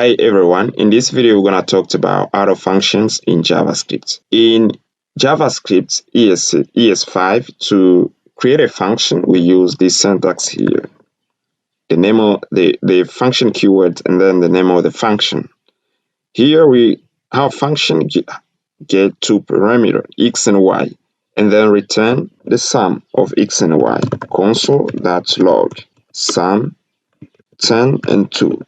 Hi everyone, in this video we're going to talk about auto functions in JavaScript. In JavaScript ES5, to create a function we use this syntax here. The name of the function keyword and then the name of the function. Here we have function get two parameters x and y and then return the sum of x and y. Console.log sum 10 and 2.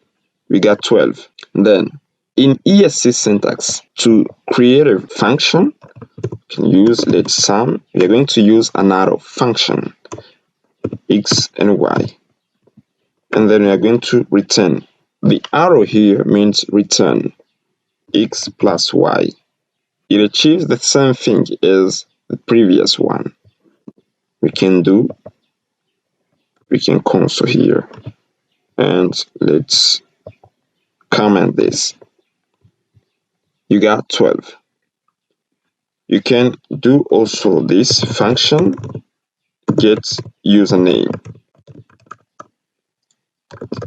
We got 12. Then in ES6 syntax, to create a function, you can use let sum. We are going to use another function, x and y. And then we are going to return. The arrow here means return x plus y. It achieves the same thing as the previous one. We can console here. And let's comment this. You got 12. You can do also this function get username,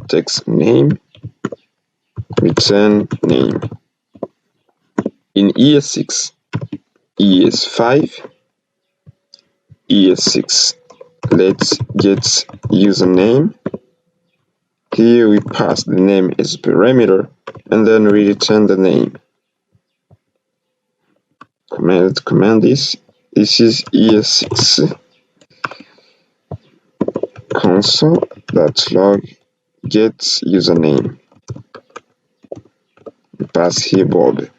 text name, return name. In ES6, ES5, ES6, let's get username. Here we pass the name as parameter and then we return the name. Command this. This is ES6 console.log get username. We pass here Bob.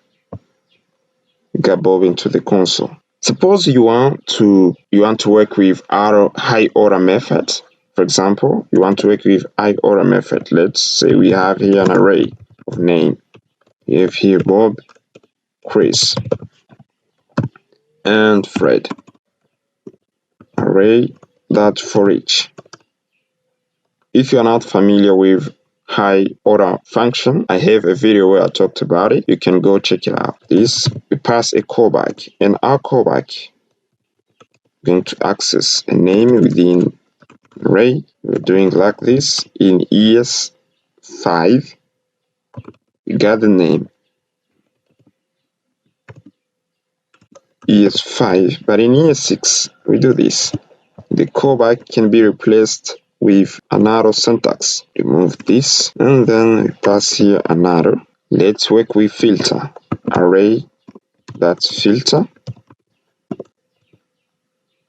Got Bob into the console. Suppose you want to work with high order method. For example, you want to work with high order method. Let's say we have here an array of name. We have here Bob, Chris, and Fred. Array that for each. If you are not familiar with high order function, I have a video where I talked about it. You can go check it out. This, we pass a callback, and our callback going to access a name within array. We're doing like this. In ES5, we got the name ES5, but in ES6 we do this. The callback can be replaced with another syntax. Remove this and then we pass here another. Let's work with filter. Array that's filter.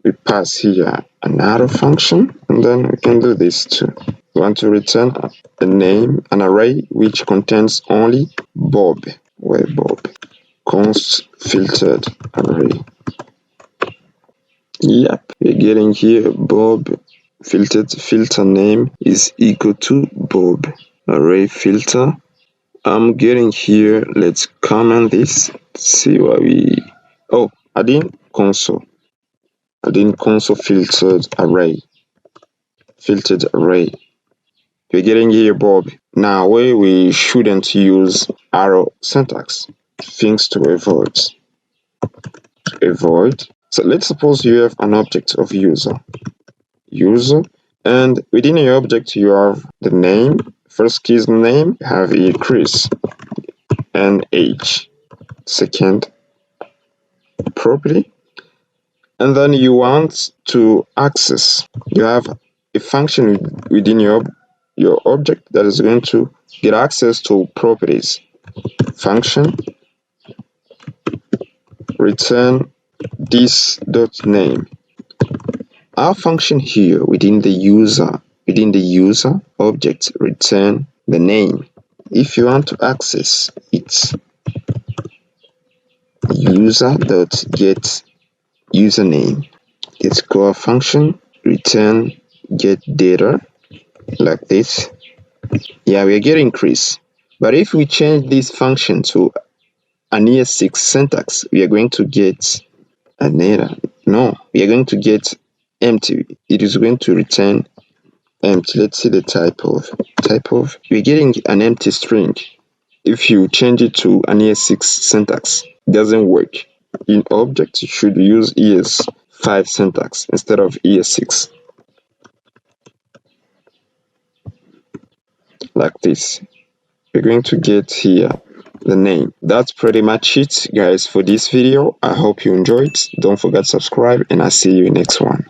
We pass here another function and then we can do this too. We want to return a name, an array which contains only Bob. Where Bob? Const filtered array. Yep, we're getting here Bob filter name is equal to Bob. Array filter. I'm getting here. Let's comment this. See what we. Oh, I didn't console filtered array. Filtered array. We're getting here Bob. Now where we shouldn't use arrow syntax. Things to avoid. So let's suppose you have an object of user, and within your object you have the name. First key is the name. You have a Chris and age. Second property, and then you want to access. You have a function within your object that is going to get access to properties. Function return this dot name. Our function here within the user object return the name. If you want to access it, user.get username. Let's call a function return get data like this. Yeah, we're getting Chris. But if we change this function to an ES6 syntax, we are going to get an error. No, we are going to get empty. It is going to return empty. Let's see the type of. We're getting an empty string. If you change it to an ES6 syntax, it doesn't work. In object, you should use ES5 syntax instead of ES6. Like this. we're going to get here the name. That's pretty much it, guys, for this video. I hope you enjoyed. Don't forget to subscribe, and I'll see you in next one.